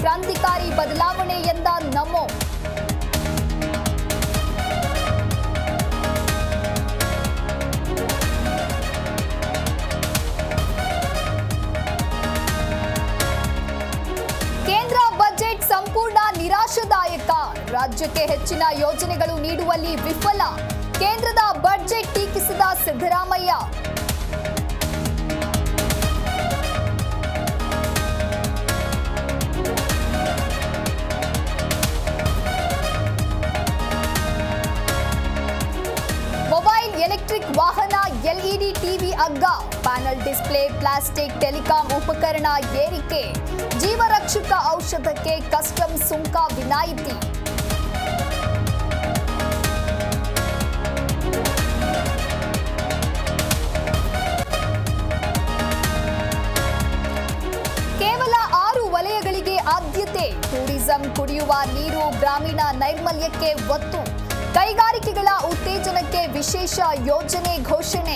ಕ್ರಾಂತಿಕಾರಿ ಬದಲಾವಣೆ ಎಂದ ನಮೋ. ಕೇಂದ್ರ ಬಜೆಟ್ ಸಂಪೂರ್ಣ ನಿರಾಶಾದಾಯಕ. ರಾಜ್ಯಕ್ಕೆ ಹೆಚ್ಚಿನ ಯೋಜನೆಗಳು ನೀಡುವಲ್ಲಿ ವಿಫಲ. ಕೇಂದ್ರದ ಬಜೆಟ್ ಟೀಕಿಸಿದ ಸಿದ್ದರಾಮಯ್ಯ. ಮೊಬೈಲ್ ಎಲೆಕ್ಟ್ರಿಕ್ ವಾಹನ, ಎಲ್ಇಡಿ ಟಿವಿ ಅಗ್ಗ, ಪ್ಯಾನಲ್ ಡಿಸ್ಪ್ಲೇ, ಪ್ಲಾಸ್ಟಿಕ್, ಟೆಲಿಕಾಂ ಉಪಕರಣ ಏರಿಕೆ. ಜೀವರಕ್ಷಕ ಔಷಧಕ್ಕೆ ಕಸ್ಟಮ್ ಸುಂಕ ವಿನಾಯಿತಿ. ಕೇವಲ 6 ವಲಯಗಳಿಗೆ ಆದ್ಯತೆ. ಟೂರಿಸಂ, ಕುಡಿಯುವ ನೀರು, ಗ್ರಾಮೀಣ ನೈರ್ಮಲ್ಯಕ್ಕೆ ಒತ್ತು. ಕೈಗಾರಿಕೆಗಳ ಉತ್ತೇಜನಕ್ಕೆ ವಿಶೇಷ ಯೋಜನೆ ಘೋಷಣೆ.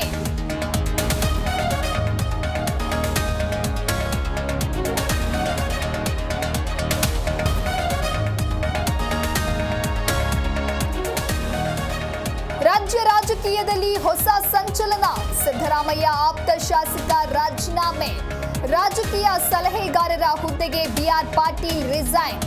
ರಾಜ್ಯ ರಾಜಕೀಯದಲ್ಲಿ ಹೊಸ ಸಂಚಲನ. ಸಿದ್ದರಾಮಯ್ಯ ಆಪ್ತ ಶಾಸಕ ರಾಜೀನಾಮೆ. ರಾಜಕೀಯ ಸಲಹೆಗಾರರ ಹುದ್ದೆಗೆ ಬಿಆರ್ ಪಾಟೀಲ್ ರಿಸೈನ್.